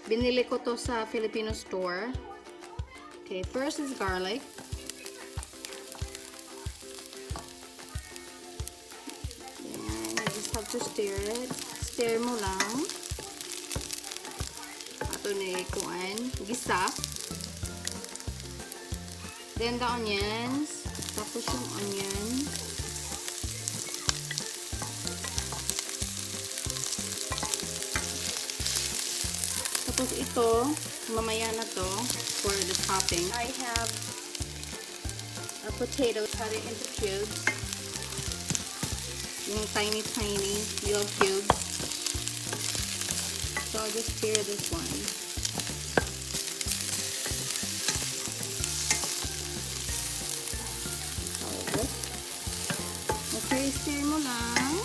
Binili ko to sa Filipino store. Okay, first is garlic. Then, you just have to stir it. Stir mo lang. Ato ni kuan, gisa. Then the onions. Tapos yung onion. Tapos ito, mamaya na to for the topping. I have a potato cut it into cubes. Yung tiny little cubes. So I'll just stir this one. Okay, stir mo lang.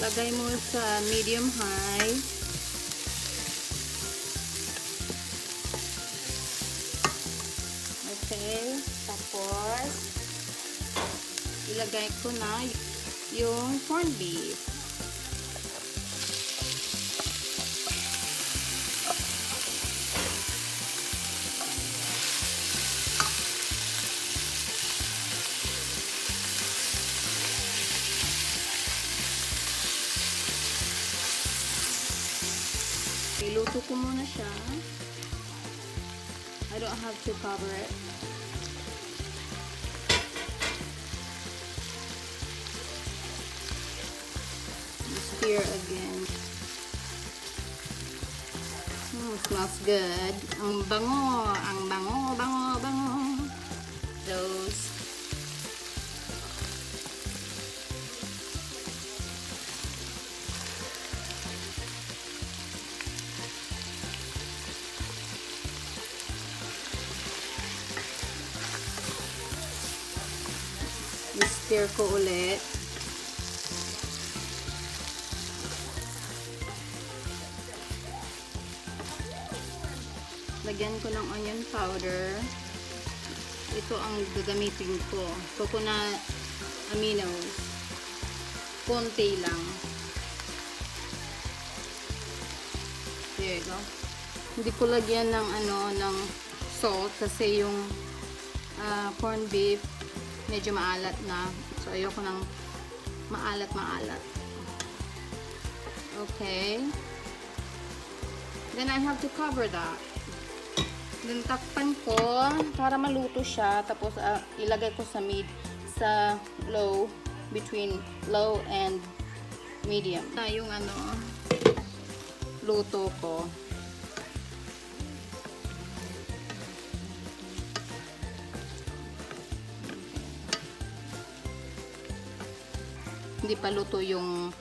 Lagay mo sa medium-high. Okay. Tapos, ilagay ko na yung corned beef. Iluto ko muna siya. I don't have to cover it. Stir again. Smells good. Ang bango. Ang bango. Those. I-stir ko ulit. Lagyan ko ng onion powder. Ito ang gagamitin ko. Coconut aminos. Konti lang. There you go. Hindi ko lagyan ng ng salt kasi yung corned beef medyo maalat na. So, ayoko ng maalat. Okay. Then, I have to cover that. Then, takpan ko para maluto siya. Tapos, ilagay ko sa low, between low and medium. Yung luto ko. Hindi pa luto yung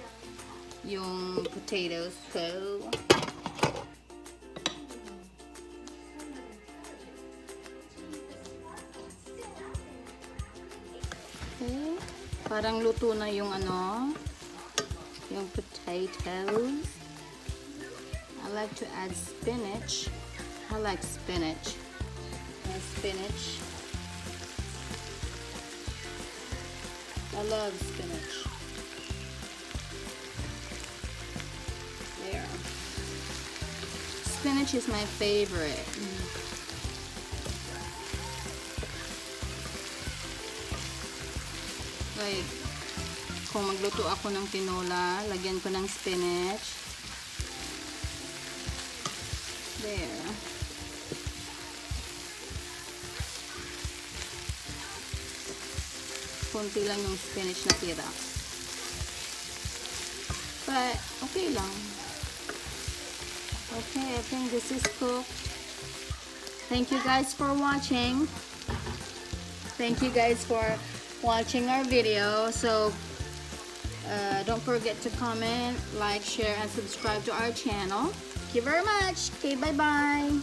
potatoes. So, okay. Parang luto na yung yung potatoes. I like to add spinach. I like spinach. And spinach. I love spinach. Spinach is my favorite. Like, kung magluto ako ng tinola, lagyan ko ng spinach. There. Konti lang yung spinach na tira. But, okay lang. Okay, I think this is cooked. Thank you guys for watching. Thank you guys for watching our video. So, don't forget to comment, like, share, and subscribe to our channel. Thank you very much. Okay, bye-bye.